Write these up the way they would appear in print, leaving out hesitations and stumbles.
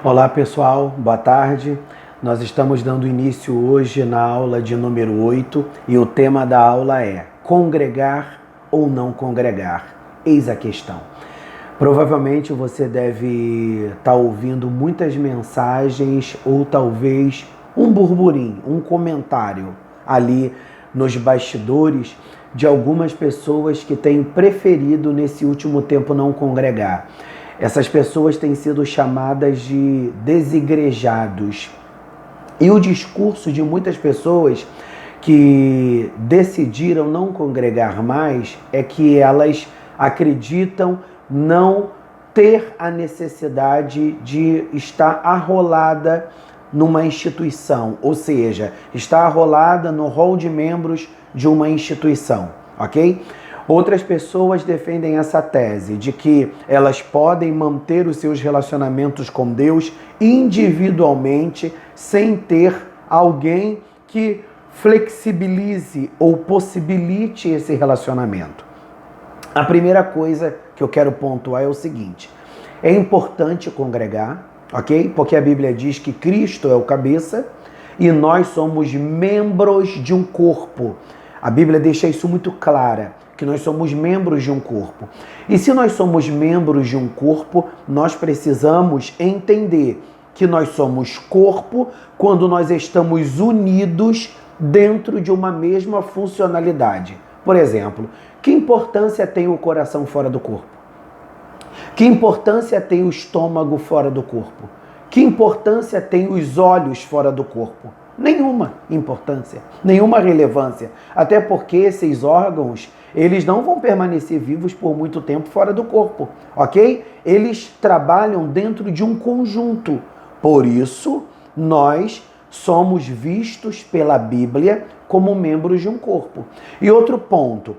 Olá pessoal, boa tarde. Nós estamos dando início hoje na aula de número 8 e o tema da aula é congregar ou não congregar? Eis a questão. Provavelmente você deve estar ouvindo muitas mensagens ou talvez um burburinho, um comentário ali nos bastidores de algumas pessoas que têm preferido nesse último tempo não congregar. Essas pessoas têm sido chamadas de desigrejados. E o discurso de muitas pessoas que decidiram não congregar mais é que elas acreditam não ter a necessidade de estar arrolada numa instituição, ou seja, estar arrolada no rol de membros de uma instituição, ok? Outras pessoas defendem essa tese de que elas podem manter os seus relacionamentos com Deus individualmente, sem ter alguém que flexibilize ou possibilite esse relacionamento. A primeira coisa que eu quero pontuar é o seguinte: é importante congregar, ok? Porque a Bíblia diz que Cristo é o cabeça e nós somos membros de um corpo. A Bíblia deixa isso muito clara, que nós somos membros de um corpo. E se nós somos membros de um corpo, nós precisamos entender que nós somos corpo quando nós estamos unidos dentro de uma mesma funcionalidade. Por exemplo, que importância tem o coração fora do corpo? Que importância tem o estômago fora do corpo? Que importância tem os olhos fora do corpo? Nenhuma importância, nenhuma relevância. Até porque esses órgãos, eles não vão permanecer vivos por muito tempo fora do corpo, ok? Eles trabalham dentro de um conjunto. Por isso, nós somos vistos pela Bíblia como membros de um corpo. E outro ponto,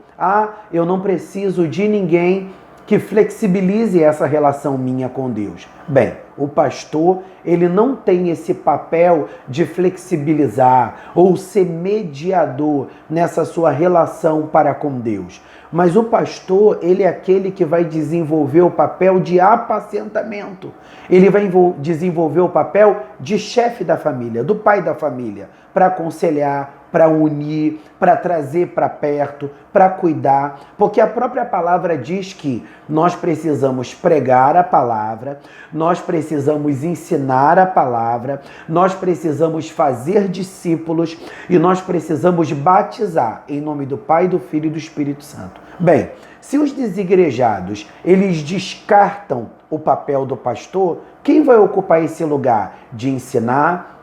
eu não preciso de ninguém que flexibilize essa relação minha com Deus. Bem, o pastor, ele não tem esse papel de flexibilizar ou ser mediador nessa sua relação para com Deus. Mas o pastor, ele é aquele que vai desenvolver o papel de apacentamento. Ele vai desenvolver o papel de chefe da família, do pai da família, para aconselhar, para unir, para trazer para perto, para cuidar, porque a própria palavra diz que nós precisamos pregar a palavra, nós precisamos ensinar a palavra, nós precisamos fazer discípulos e nós precisamos batizar em nome do Pai, do Filho e do Espírito Santo. Bem, se os desigrejados, eles descartam o papel do pastor, quem vai ocupar esse lugar de ensinar,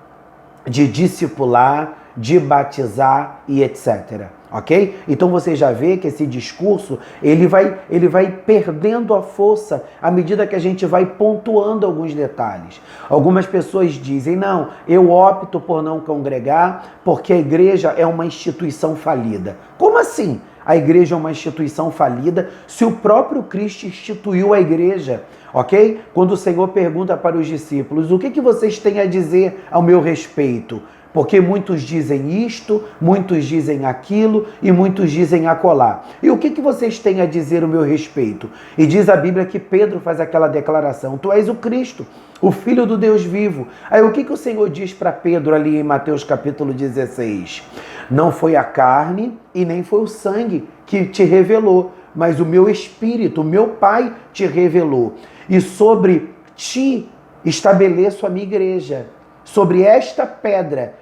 de discipular, de batizar e etc. Ok? Então você já vê que esse discurso ele vai perdendo a força à medida que a gente vai pontuando alguns detalhes. Algumas pessoas dizem, não, eu opto por não congregar porque a igreja é uma instituição falida. Como assim? A igreja é uma instituição falida se o próprio Cristo instituiu a igreja, ok? Quando o Senhor pergunta para os discípulos, o que vocês têm a dizer ao meu respeito? Porque muitos dizem isto, muitos dizem aquilo e muitos dizem acolá. E o que vocês têm a dizer ao meu respeito? E diz a Bíblia que Pedro faz aquela declaração, tu és o Cristo, o Filho do Deus vivo. Aí o que o Senhor diz para Pedro ali em Mateus capítulo 16? Não foi a carne e nem foi o sangue que te revelou, mas o meu Espírito, o meu Pai te revelou. E sobre ti estabeleço a minha igreja. Sobre esta pedra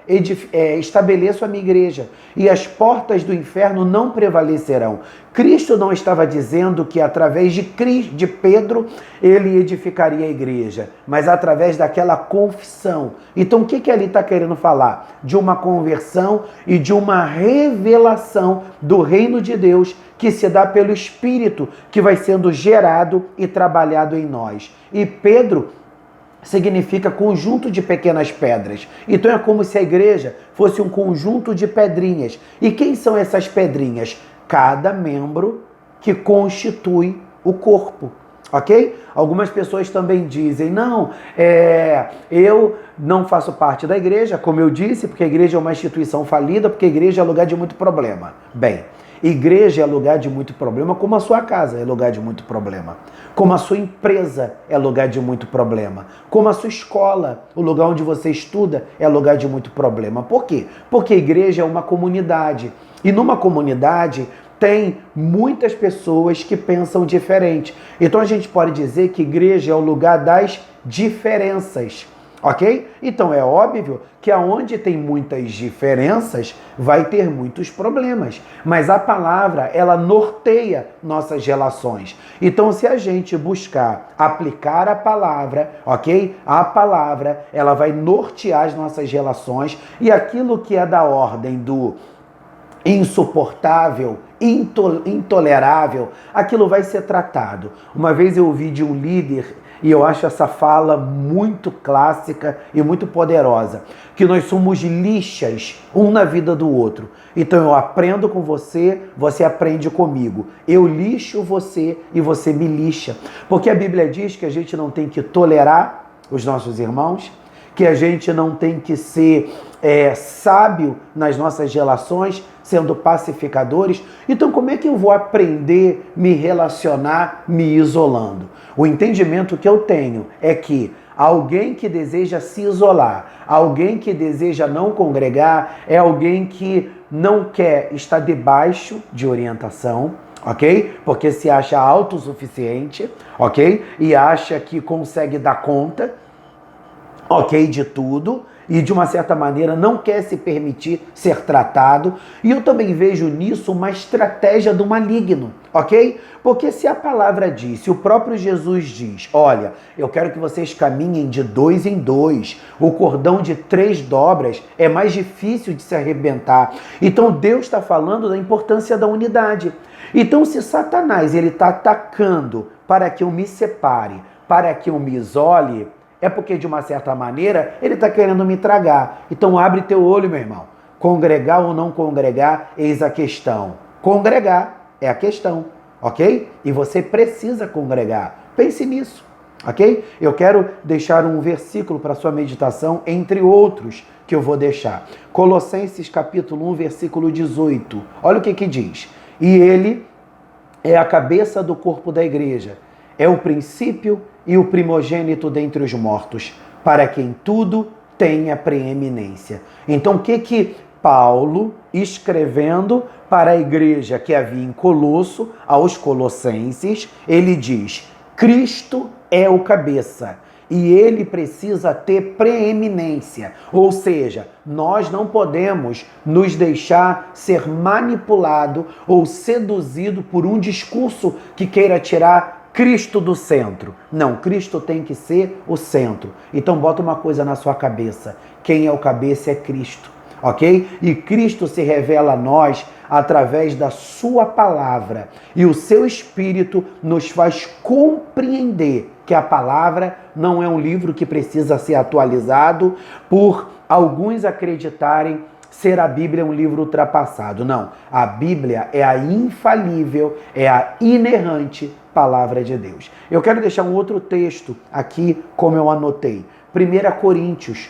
estabeleço a minha igreja, e as portas do inferno não prevalecerão. Cristo não estava dizendo que através de Pedro ele edificaria a igreja, mas através daquela confissão. Então o que ele está querendo falar? De uma conversão e de uma revelação do reino de Deus que se dá pelo Espírito, que vai sendo gerado e trabalhado em nós. E Pedro significa conjunto de pequenas pedras. Então é como se a igreja fosse um conjunto de pedrinhas. E quem são essas pedrinhas? Cada membro que constitui o corpo. Ok? Algumas pessoas também dizem, não, eu não faço parte da igreja, como eu disse, porque a igreja é uma instituição falida, porque a igreja é lugar de muito problema. Bem, Igreja é lugar de muito problema, como a sua casa é lugar de muito problema. Como a sua empresa é lugar de muito problema. Como a sua escola, o lugar onde você estuda, é lugar de muito problema. Por quê? Porque a igreja é uma comunidade. E numa comunidade tem muitas pessoas que pensam diferente. Então a gente pode dizer que igreja é o lugar das diferenças. Ok? Então é óbvio que aonde tem muitas diferenças vai ter muitos problemas, mas a palavra ela norteia nossas relações. Então se a gente buscar aplicar a palavra, ok? A palavra ela vai nortear as nossas relações e aquilo que é da ordem do insuportável, intolerável, aquilo vai ser tratado. Uma vez eu ouvi de um líder, e eu acho essa fala muito clássica e muito poderosa, que nós somos lixas, um na vida do outro. Então eu aprendo com você, você aprende comigo. Eu lixo você e você me lixa. Porque a Bíblia diz que a gente não tem que tolerar os nossos irmãos, que a gente não tem que ser sábio nas nossas relações, sendo pacificadores. Então, como é que eu vou aprender a me relacionar me isolando? O entendimento que eu tenho é que alguém que deseja se isolar, alguém que deseja não congregar, é alguém que não quer estar debaixo de orientação, ok? Porque se acha autossuficiente, ok? E acha que consegue dar conta, ok, de tudo, e de uma certa maneira não quer se permitir ser tratado. E eu também vejo nisso uma estratégia do maligno, ok? Porque se a palavra diz, se o próprio Jesus diz, olha, eu quero que vocês caminhem de 2 em 2, o cordão de 3 dobras é mais difícil de se arrebentar. Então Deus está falando da importância da unidade. Então se Satanás ele está atacando para que eu me separe, para que eu me isole, é porque, de uma certa maneira, ele está querendo me tragar. Então, abre teu olho, meu irmão. Congregar ou não congregar, eis a questão. Congregar é a questão, ok? E você precisa congregar. Pense nisso, ok? Eu quero deixar um versículo para sua meditação, entre outros que eu vou deixar. Colossenses capítulo 1, versículo 18. Olha o que diz. E ele é a cabeça do corpo da igreja. É o princípio e o primogênito dentre os mortos, para que em tudo tenha preeminência. Então, o que Paulo, escrevendo para a igreja que havia em Colosso, aos colossenses, ele diz, Cristo é o cabeça e ele precisa ter preeminência. Ou seja, nós não podemos nos deixar ser manipulado ou seduzido por um discurso que queira tirar Cristo do centro. Não, Cristo tem que ser o centro. Então bota uma coisa na sua cabeça. Quem é o cabeça é Cristo, ok? E Cristo se revela a nós através da sua palavra. E o seu Espírito nos faz compreender que a palavra não é um livro que precisa ser atualizado por alguns acreditarem ser a Bíblia um livro ultrapassado. Não, a Bíblia é a infalível, é a inerrante palavra de Deus. Eu quero deixar um outro texto aqui, como eu anotei. 1 Coríntios,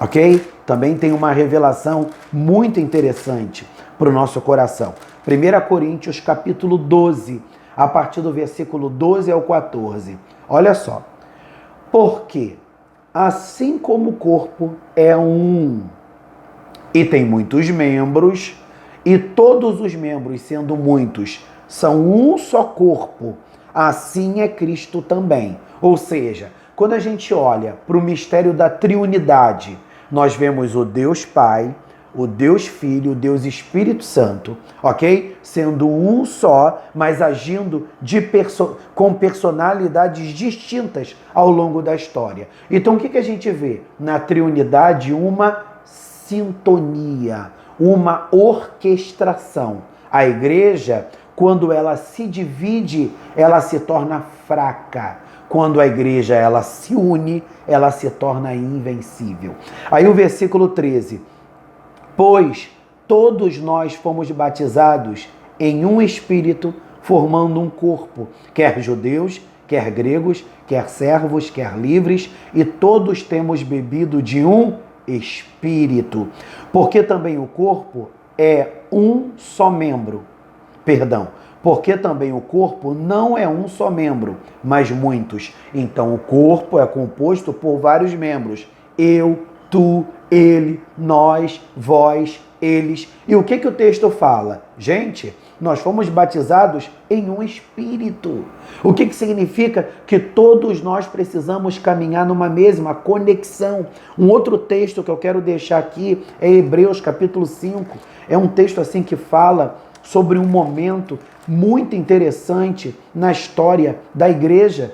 ok? Também tem uma revelação muito interessante para o nosso coração. 1 Coríntios, capítulo 12, a partir do versículo 12 ao 14. Olha só. Porque, assim como o corpo é um e tem muitos membros, e todos os membros, sendo muitos, são um só corpo, assim é Cristo também. Ou seja, quando a gente olha para o mistério da triunidade, nós vemos o Deus Pai, o Deus Filho, o Deus Espírito Santo, ok? Sendo um só, mas agindo com personalidades distintas ao longo da história. Então o que a gente vê? Na triunidade uma sintonia, uma orquestração. A igreja, quando ela se divide, ela se torna fraca. Quando a igreja ela se une, ela se torna invencível. Aí o versículo 13. Pois todos nós fomos batizados em um espírito, formando um corpo, quer judeus, quer gregos, quer servos, quer livres, e todos temos bebido de um espírito. Porque também o corpo é um só membro. Perdão. Porque também o corpo não é um só membro, mas muitos. Então o corpo é composto por vários membros. Eu, tu, ele, nós, vós, eles. E o que o texto fala? Gente, nós fomos batizados em um espírito. O que significa? Que todos nós precisamos caminhar numa mesma conexão. Um outro texto que eu quero deixar aqui é Hebreus capítulo 5. É um texto assim que fala sobre um momento muito interessante na história da igreja,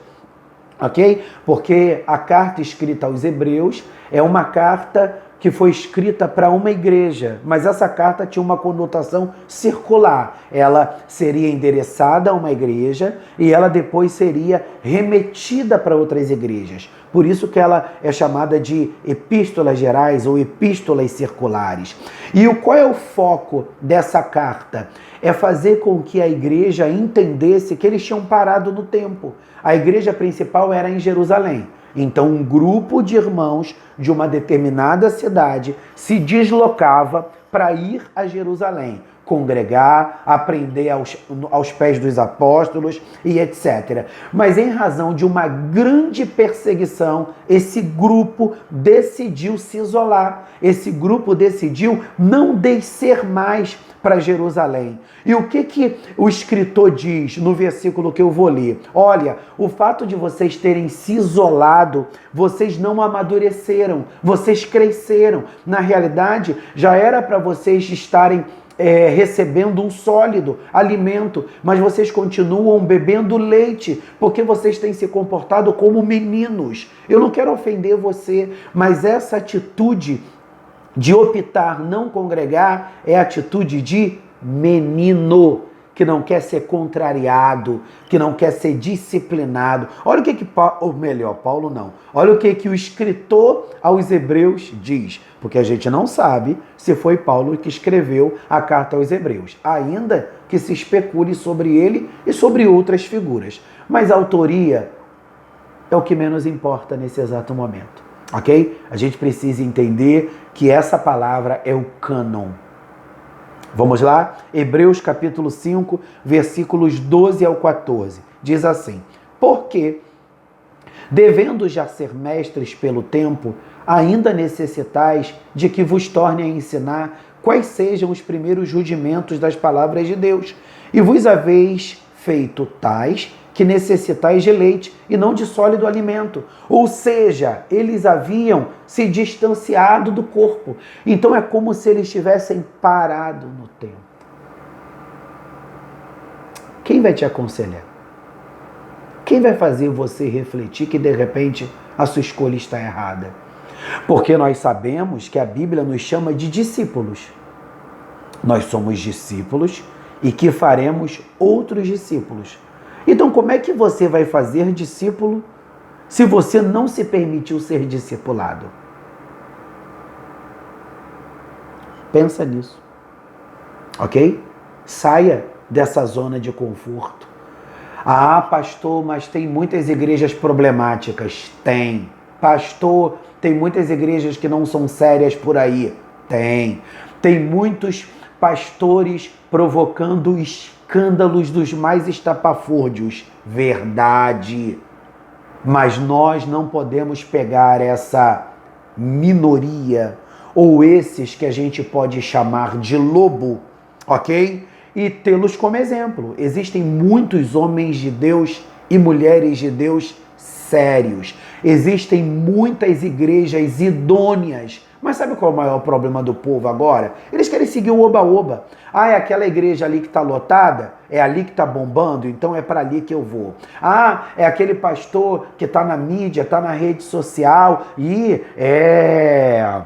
ok? Porque a carta escrita aos Hebreus é uma carta que foi escrita para uma igreja, mas essa carta tinha uma conotação circular. Ela seria endereçada a uma igreja e ela depois seria remetida para outras igrejas. Por isso que ela é chamada de epístolas gerais ou epístolas circulares. E qual é o foco dessa carta? É fazer com que a igreja entendesse que eles tinham parado no tempo. A igreja principal era em Jerusalém. Então, um grupo de irmãos de uma determinada cidade se deslocava para ir a Jerusalém, congregar, aprender aos pés dos apóstolos e etc. Mas em razão de uma grande perseguição, esse grupo decidiu se isolar. Esse grupo decidiu não descer mais para Jerusalém. E o que o escritor diz no versículo que eu vou ler? Olha, o fato de vocês terem se isolado, vocês não amadureceram, vocês cresceram. Na realidade, já era para vocês estarem recebendo um sólido alimento, mas vocês continuam bebendo leite, porque vocês têm se comportado como meninos. Eu não quero ofender você, mas essa atitude de optar não congregar é atitude de menino, que não quer ser contrariado, que não quer ser disciplinado. Olha o que ou melhor, Paulo não. Olha o que o escritor aos Hebreus diz, porque a gente não sabe se foi Paulo que escreveu a carta aos Hebreus, ainda que se especule sobre ele e sobre outras figuras. Mas a autoria é o que menos importa nesse exato momento. Ok? A gente precisa entender que essa palavra é o cânon. Vamos lá? Hebreus capítulo 5, versículos 12 ao 14. Diz assim: porque, devendo já ser mestres pelo tempo, ainda necessitais de que vos torne a ensinar quais sejam os primeiros rudimentos das palavras de Deus, e vos haveis feito tais que necessitais de leite e não de sólido alimento. Ou seja, eles haviam se distanciado do corpo. Então é como se eles tivessem parado no tempo. Quem vai te aconselhar? Quem vai fazer você refletir que de repente a sua escolha está errada? Porque nós sabemos que a Bíblia nos chama de discípulos. Nós somos discípulos e que faremos outros discípulos. Então, como é que você vai fazer discípulo se você não se permitiu ser discipulado? Pensa nisso, ok? Saia dessa zona de conforto. Ah, pastor, mas tem muitas igrejas problemáticas. Tem. Pastor, tem muitas igrejas que não são sérias por aí. Tem. Tem muitos pastores provocando escândalos dos mais estapafúrdios. Verdade. Mas nós não podemos pegar essa minoria ou esses que a gente pode chamar de lobo, ok? E tê-los como exemplo. Existem muitos homens de Deus e mulheres de Deus sérios. Existem muitas igrejas idôneas. Mas sabe qual é o maior problema do povo agora? Eles querem seguir o oba-oba. Ah, é aquela igreja ali que está lotada? É ali que está bombando? Então é para ali que eu vou. Ah, é aquele pastor que está na mídia, está na rede social e é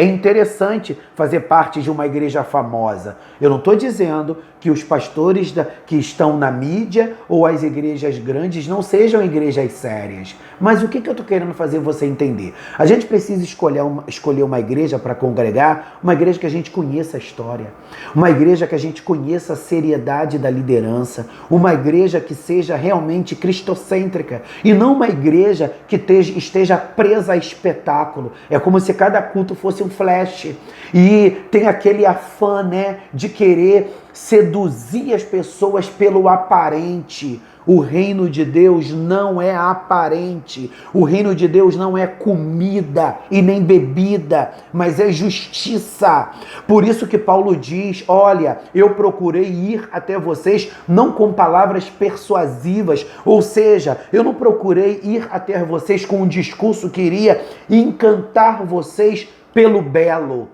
interessante fazer parte de uma igreja famosa. Eu não estou dizendo que os pastores que estão na mídia ou as igrejas grandes não sejam igrejas sérias. Mas o que eu estou querendo fazer você entender? A gente precisa escolher uma igreja para congregar, uma igreja que a gente conheça a história, uma igreja que a gente conheça a seriedade da liderança, uma igreja que seja realmente cristocêntrica e não uma igreja que esteja presa a espetáculo. É como se cada cada culto fosse um flash. E tem aquele afã, né, de querer seduzir as pessoas pelo aparente. O reino de Deus não é aparente. O reino de Deus não é comida e nem bebida, mas é justiça. Por isso que Paulo diz, olha, eu procurei ir até vocês não com palavras persuasivas, ou seja, eu não procurei ir até vocês com um discurso que iria encantar vocês pelo belo.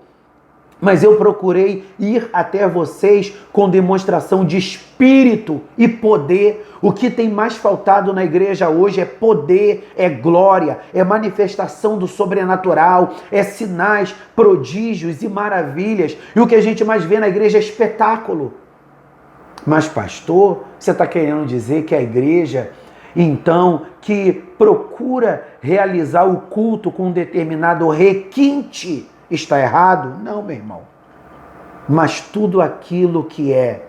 Mas eu procurei ir até vocês com demonstração de espírito e poder. O que tem mais faltado na igreja hoje é poder, é glória, é manifestação do sobrenatural, é sinais, prodígios e maravilhas. E o que a gente mais vê na igreja é espetáculo. Mas pastor, você está querendo dizer que a igreja, então, que procura realizar o culto com um determinado requinte, está errado? Não, meu irmão. Mas tudo aquilo que é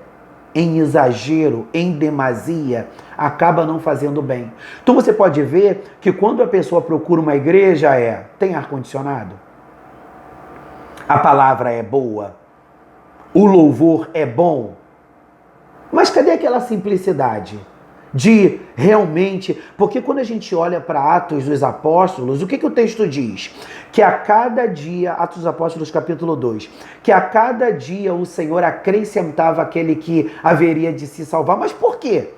em exagero, em demasia, acaba não fazendo bem. Então você pode ver que quando a pessoa procura uma igreja tem ar-condicionado? A palavra é boa? O louvor é bom? Mas cadê aquela simplicidade? De realmente, porque quando a gente olha para Atos dos Apóstolos, o que o texto diz? Que a cada dia, Atos dos Apóstolos capítulo 2, que a cada dia o Senhor acrescentava aquele que haveria de se salvar. Mas por quê?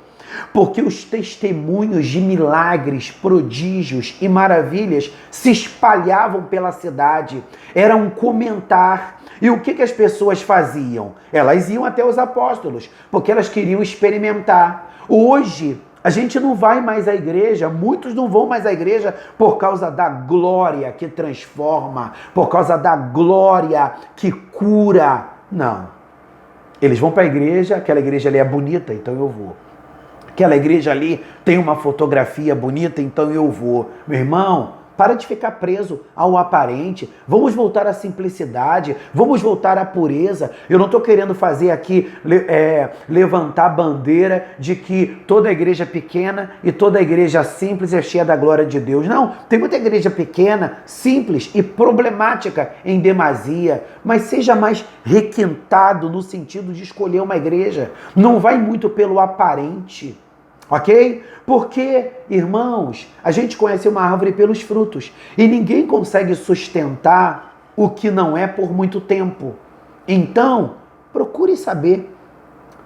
Porque os testemunhos de milagres, prodígios e maravilhas se espalhavam pela cidade. Era um comentar. E o que as pessoas faziam? Elas iam até os apóstolos, porque elas queriam experimentar. Hoje, a gente não vai mais à igreja, muitos não vão mais à igreja por causa da glória que transforma, por causa da glória que cura. Não. Eles vão para a igreja, aquela igreja ali é bonita, então eu vou. Aquela igreja ali tem uma fotografia bonita, então eu vou. Meu irmão, para de ficar preso ao aparente. Vamos voltar à simplicidade. Vamos voltar à pureza. Eu não estou querendo fazer aqui, levantar a bandeira de que toda igreja pequena e toda igreja simples é cheia da glória de Deus. Não, tem muita igreja pequena, simples e problemática em demasia. Mas seja mais requintado no sentido de escolher uma igreja. Não vai muito pelo aparente. Ok? Porque, irmãos, a gente conhece uma árvore pelos frutos e ninguém consegue sustentar o que não é por muito tempo. Então, procure saber,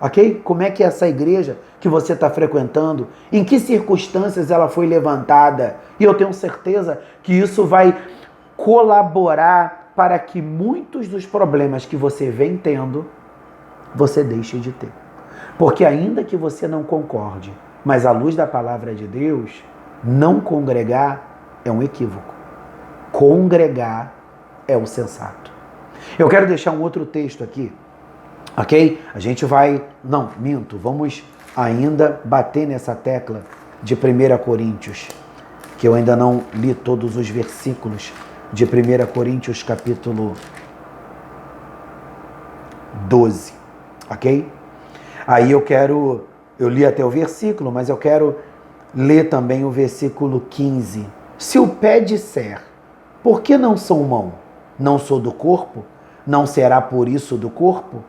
ok? Como é que é essa igreja que você está frequentando, em que circunstâncias ela foi levantada. E eu tenho certeza que isso vai colaborar para que muitos dos problemas que você vem tendo, você deixe de ter. Porque ainda que você não concorde, mas à luz da palavra de Deus, não congregar é um equívoco. Congregar é o sensato. Eu quero deixar um outro texto aqui, ok? A gente vai... Não, minto. Vamos ainda bater nessa tecla de 1 Coríntios, que eu ainda não li todos os versículos de 1 Coríntios capítulo 12, ok? Aí eu li até o versículo, mas eu quero ler também o versículo 15. Se o pé disser, por que não sou mão? Não sou do corpo? Não será por isso do corpo?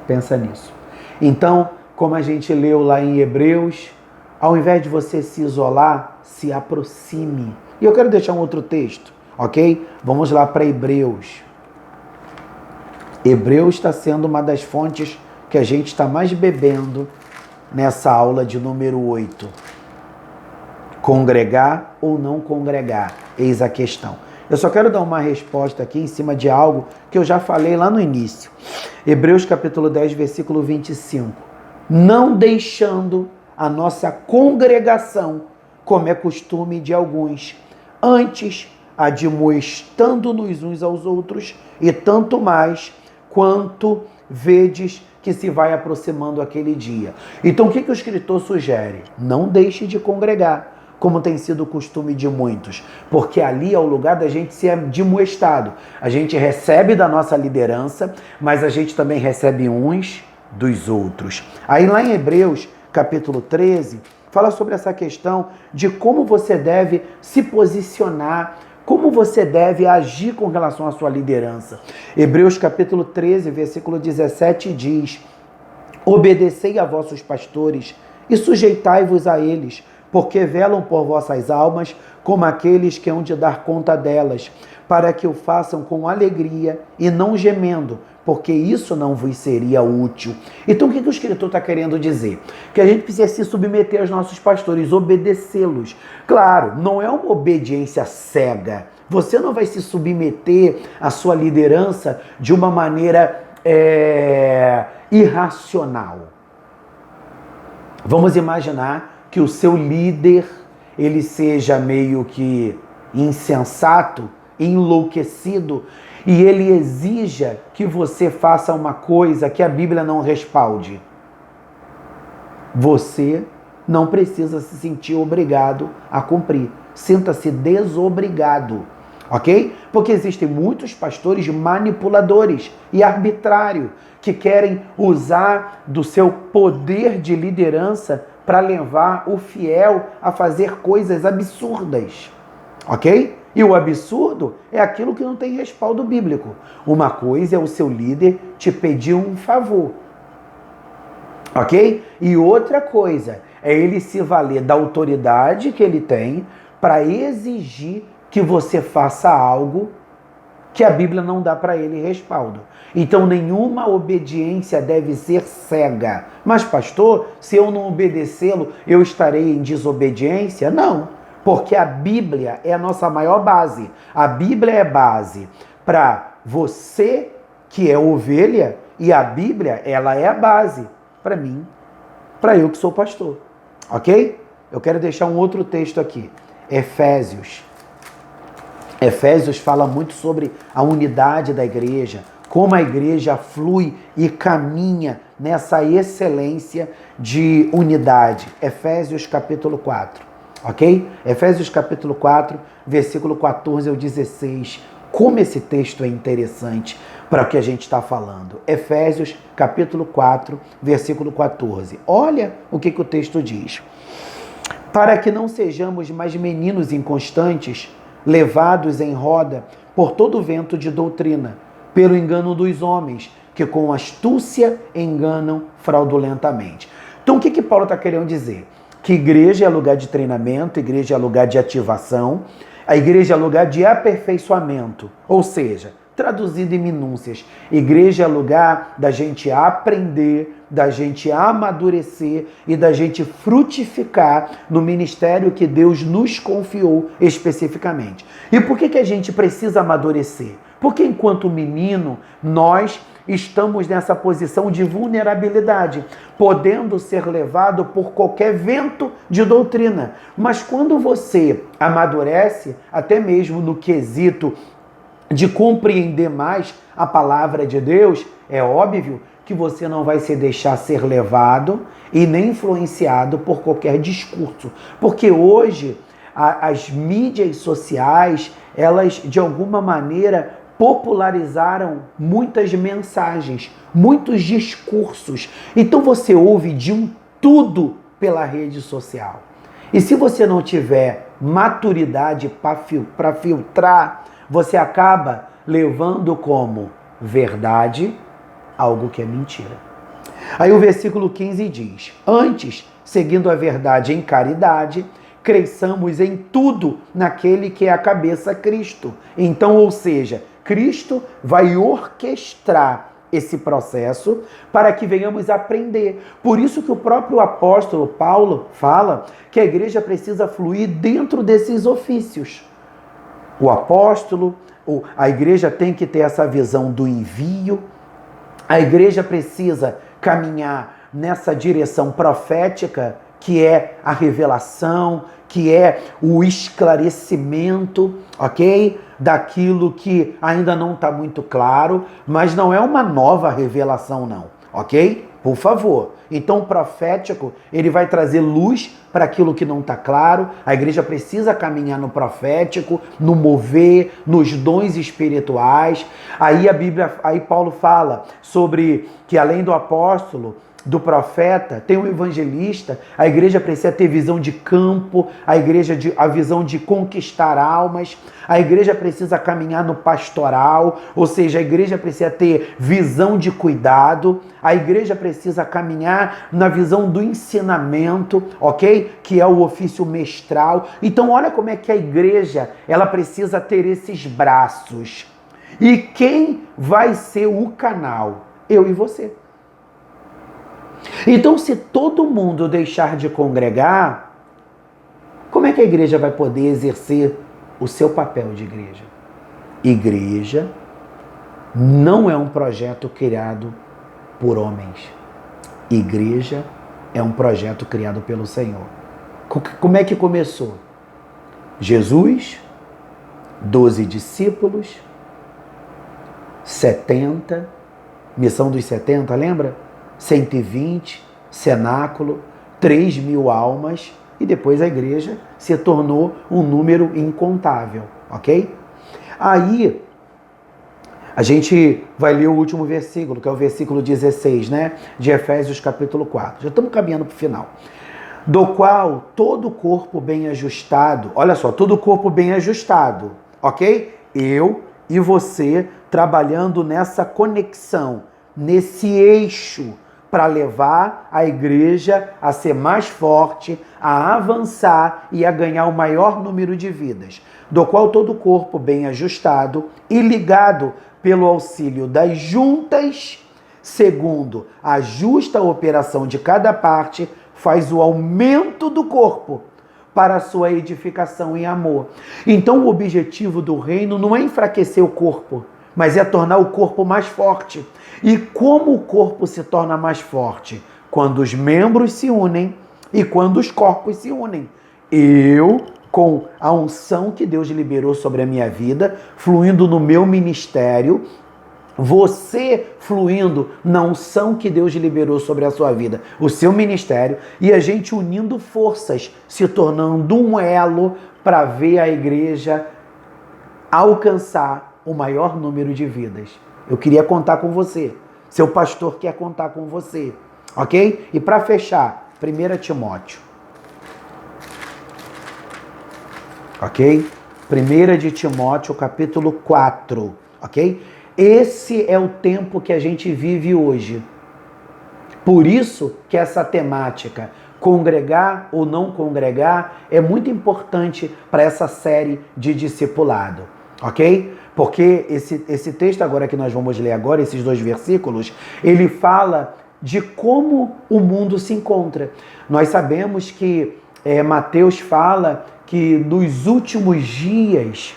Pensa nisso. Então, como a gente leu lá em Hebreus, ao invés de você se isolar, se aproxime. E eu quero deixar um outro texto, ok? Vamos lá para Hebreus. Hebreus está sendo uma das fontes que a gente está mais bebendo nessa aula de número 8. Congregar ou não congregar? Eis a questão. Eu só quero dar uma resposta aqui em cima de algo que eu já falei lá no início. Hebreus capítulo 10, versículo 25. Não deixando a nossa congregação, como é costume de alguns, antes admoestando-nos uns aos outros, e tanto mais quanto vedes que se vai aproximando aquele dia. Então o que o escritor sugere? Não deixe de congregar, como tem sido o costume de muitos, porque ali é o lugar da gente ser admoestado. A gente recebe da nossa liderança, mas a gente também recebe uns dos outros. Aí lá em Hebreus, capítulo 13, fala sobre essa questão de como você deve se posicionar Como você deve agir com relação à sua liderança? Hebreus capítulo 13, versículo 17 diz: obedecei a vossos pastores e sujeitai-vos a eles, porque velam por vossas almas como aqueles que hão de dar conta delas, para que o façam com alegria e não gemendo, porque isso não vos seria útil. Então o que o escritor está querendo dizer? Que a gente precisa se submeter aos nossos pastores, obedecê-los. Claro, não é uma obediência cega. Você não vai se submeter à sua liderança de uma maneira irracional. Vamos imaginar que o seu líder ele seja meio que insensato, enlouquecido, e ele exija que você faça uma coisa que a Bíblia não respalde. Você não precisa se sentir obrigado a cumprir. Sinta-se desobrigado, ok? Porque existem muitos pastores manipuladores e arbitrários que querem usar do seu poder de liderança para levar o fiel a fazer coisas absurdas, ok? E o absurdo é aquilo que não tem respaldo bíblico. Uma coisa é o seu líder te pedir um favor, ok? E outra coisa é ele se valer da autoridade que ele tem para exigir que você faça algo que a Bíblia não dá para ele respaldo. Então nenhuma obediência deve ser cega. Mas pastor, se eu não obedecê-lo, eu estarei em desobediência? Não. Porque a Bíblia é a nossa maior base. A Bíblia é base para você que é ovelha e a Bíblia, ela é a base para mim, para eu que sou pastor. Ok? Eu quero deixar um outro texto aqui. Efésios. Efésios fala muito sobre a unidade da igreja, como a igreja flui e caminha nessa excelência de unidade. Efésios capítulo 4. Ok? Efésios capítulo 4, versículo 14 ao 16. Como esse texto é interessante para o que a gente está falando. Efésios capítulo 4, versículo 14. Olha o que o texto diz. Para que não sejamos mais meninos inconstantes, levados em roda por todo vento de doutrina, pelo engano dos homens, que com astúcia enganam fraudulentamente. Então o que Paulo está querendo dizer? Que igreja é lugar de treinamento, igreja é lugar de ativação, a igreja é lugar de aperfeiçoamento, ou seja, traduzido em minúcias, igreja é lugar da gente aprender, da gente amadurecer e da gente frutificar no ministério que Deus nos confiou especificamente. E por que a gente precisa amadurecer? Porque enquanto menino, nós estamos nessa posição de vulnerabilidade, podendo ser levado por qualquer vento de doutrina. Mas quando você amadurece, até mesmo no quesito de compreender mais a palavra de Deus, é óbvio que você não vai se deixar ser levado e nem influenciado por qualquer discurso. Porque hoje as mídias sociais, elas de alguma maneira popularizaram muitas mensagens, muitos discursos. Então você ouve de um tudo pela rede social. E se você não tiver maturidade para filtrar, você acaba levando como verdade algo que é mentira. Aí o versículo 15 diz: antes, seguindo a verdade em caridade, cresçamos em tudo naquele que é a cabeça, Cristo. Então, ou seja, Cristo vai orquestrar esse processo para que venhamos aprender. Por isso que o próprio apóstolo Paulo fala que a igreja precisa fluir dentro desses ofícios. O apóstolo, a igreja tem que ter essa visão do envio, a igreja precisa caminhar nessa direção profética, que é a revelação, que é o esclarecimento, ok? Daquilo que ainda não está muito claro, mas não é uma nova revelação não, ok? Por favor. Então o profético, ele vai trazer luz para aquilo que não está claro. A igreja precisa caminhar no profético, no mover, nos dons espirituais. Aí Paulo fala sobre que além do apóstolo, do profeta, tem um evangelista, a igreja precisa ter visão de campo, a visão de conquistar almas, a igreja precisa caminhar no pastoral, ou seja, a igreja precisa ter visão de cuidado, a igreja precisa caminhar na visão do ensinamento, ok? Que é o ofício mestral. Então olha como é que a igreja, ela precisa ter esses braços. E quem vai ser o canal? Eu e você. Então, se todo mundo deixar de congregar, como é que a igreja vai poder exercer o seu papel de igreja? Igreja não é um projeto criado por homens. Igreja é um projeto criado pelo Senhor. Como é que começou? Jesus, 12 discípulos, 70, missão dos 70, lembra? 120, cenáculo, 3.000 almas, e depois a igreja se tornou um número incontável, ok? Aí, a gente vai ler o último versículo, que é o versículo 16, né? De Efésios capítulo 4. Já estamos caminhando para o final. Do qual todo o corpo bem ajustado, olha só, todo o corpo bem ajustado, ok? Eu e você trabalhando nessa conexão, nesse eixo, para levar a igreja a ser mais forte, a avançar e a ganhar o maior número de vidas, do qual todo o corpo bem ajustado e ligado pelo auxílio das juntas, segundo a justa operação de cada parte, faz o aumento do corpo para a sua edificação em amor. Então o objetivo do reino não é enfraquecer o corpo, mas é tornar o corpo mais forte. E como o corpo se torna mais forte? Quando os membros se unem e quando os corpos se unem. Eu, com a unção que Deus liberou sobre a minha vida, fluindo no meu ministério, você fluindo na unção que Deus liberou sobre a sua vida, o seu ministério, e a gente unindo forças, se tornando um elo para ver a igreja alcançar o maior número de vidas. Eu queria contar com você. Seu pastor quer contar com você. Ok? E para fechar, 1 Timóteo. Ok? 1 de Timóteo, capítulo 4. Ok? Esse é o tempo que a gente vive hoje. Por isso que essa temática, congregar ou não congregar, é muito importante para essa série de discipulado. Ok? Porque esse texto agora que nós vamos ler agora, esses 2 versículos, ele fala de como o mundo se encontra. Nós sabemos que Mateus fala que nos últimos dias,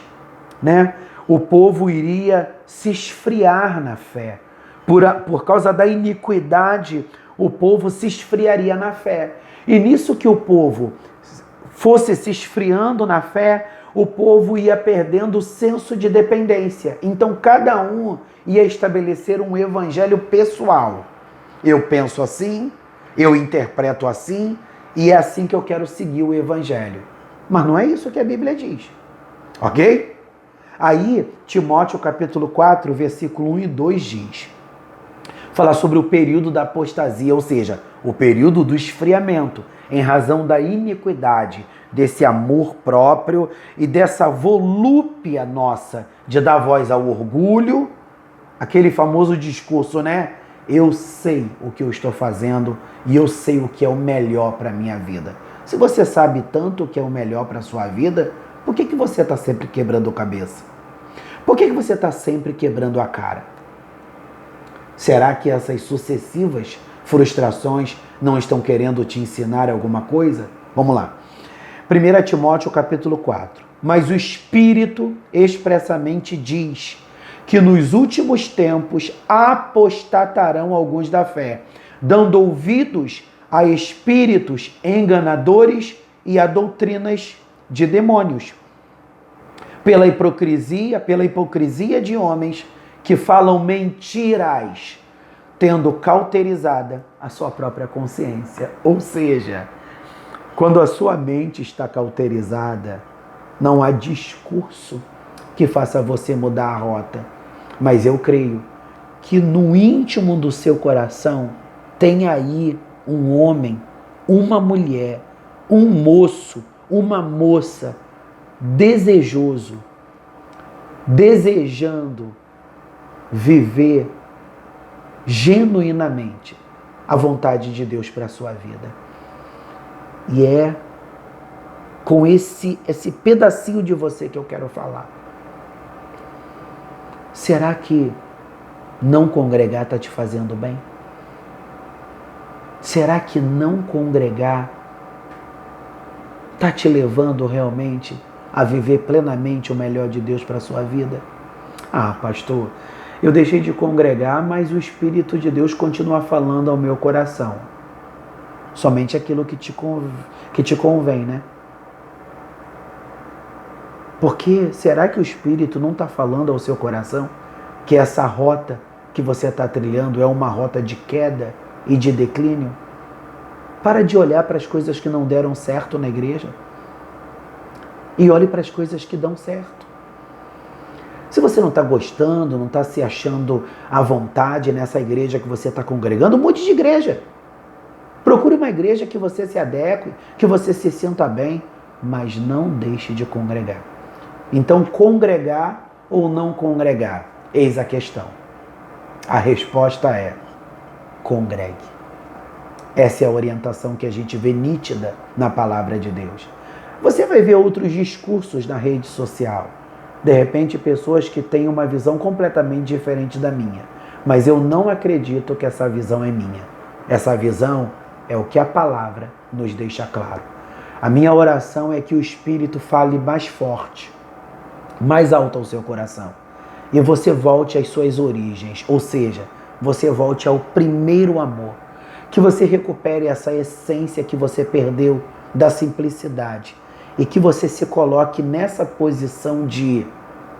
né, o povo iria se esfriar na fé. Por causa da iniquidade, o povo se esfriaria na fé. E nisso que o povo fosse se esfriando na fé, o povo ia perdendo o senso de dependência. Então, cada um ia estabelecer um evangelho pessoal. Eu penso assim, eu interpreto assim, e é assim que eu quero seguir o evangelho. Mas não é isso que a Bíblia diz. Ok? Aí, Timóteo capítulo 4, versículo 1 e 2 diz, fala sobre o período da apostasia, ou seja, o período do esfriamento, em razão da iniquidade, desse amor próprio e dessa volúpia nossa de dar voz ao orgulho, aquele famoso discurso, né? Eu sei o que eu estou fazendo e eu sei o que é o melhor para a minha vida. Se você sabe tanto o que é o melhor para a sua vida, por que você está sempre quebrando a cabeça? Por que você está sempre quebrando a cara? Será que essas sucessivas frustrações não estão querendo te ensinar alguma coisa? Vamos lá. 1 Timóteo capítulo 4. Mas o Espírito expressamente diz que nos últimos tempos apostatarão alguns da fé, dando ouvidos a espíritos enganadores e a doutrinas de demônios, pela hipocrisia de homens que falam mentiras, tendo cauterizada a sua própria consciência. Ou seja, quando a sua mente está cauterizada, não há discurso que faça você mudar a rota. Mas eu creio que no íntimo do seu coração, tem aí um homem, uma mulher, um moço, uma moça desejoso, desejando viver genuinamente a vontade de Deus para a sua vida. E é com esse pedacinho de você que eu quero falar. Será que não congregar está te fazendo bem? Será que não congregar está te levando realmente a viver plenamente o melhor de Deus para a sua vida? Ah, pastor, eu deixei de congregar, mas o Espírito de Deus continua falando ao meu coração. Somente aquilo que te convém, né? Porque será que o Espírito não está falando ao seu coração que essa rota que você está trilhando é uma rota de queda e de declínio? Para de olhar para as coisas que não deram certo na igreja e olhe para as coisas que dão certo. Se você não está gostando, não está se achando à vontade nessa igreja que você está congregando, mude de igreja. Procure uma igreja que você se adeque, que você se sinta bem, mas não deixe de congregar. Então, congregar ou não congregar? Eis a questão. A resposta é: congregue. Essa é a orientação que a gente vê nítida na palavra de Deus. Você vai ver outros discursos na rede social. De repente, pessoas que têm uma visão completamente diferente da minha. Mas eu não acredito que essa visão é minha. Essa visão é o que a palavra nos deixa claro. A minha oração é que o Espírito fale mais forte, mais alto ao seu coração. E você volte às suas origens, ou seja, você volte ao primeiro amor. Que você recupere essa essência que você perdeu da simplicidade. E que você se coloque nessa posição de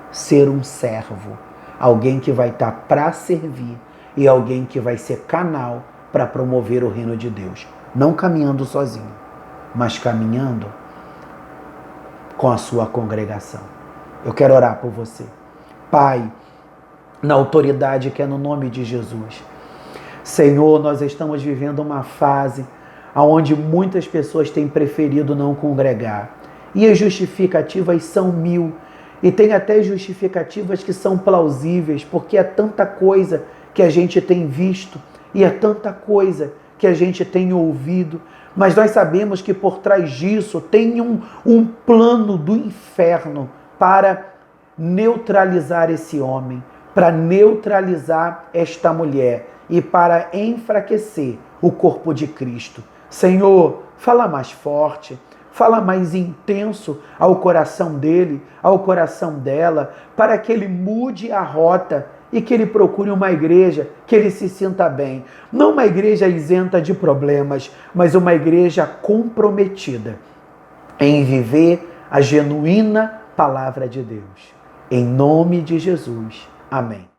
ser um servo. Alguém que vai estar para servir e alguém que vai ser canal para promover o reino de Deus. Não caminhando sozinho, mas caminhando com a sua congregação. Eu quero orar por você. Pai, na autoridade que é no nome de Jesus. Senhor, nós estamos vivendo uma fase onde muitas pessoas têm preferido não congregar. E as justificativas são 1000. E tem até justificativas que são plausíveis, porque é tanta coisa que a gente tem visto e é tanta coisa que a gente tem ouvido. Mas nós sabemos que por trás disso tem um plano do inferno para neutralizar esse homem, para neutralizar esta mulher e para enfraquecer o corpo de Cristo. Senhor, fala mais forte, fala mais intenso ao coração dele, ao coração dela, para que ele mude a rota e que ele procure uma igreja que ele se sinta bem. Não uma igreja isenta de problemas, mas uma igreja comprometida em viver a genuína palavra de Deus. Em nome de Jesus. Amém.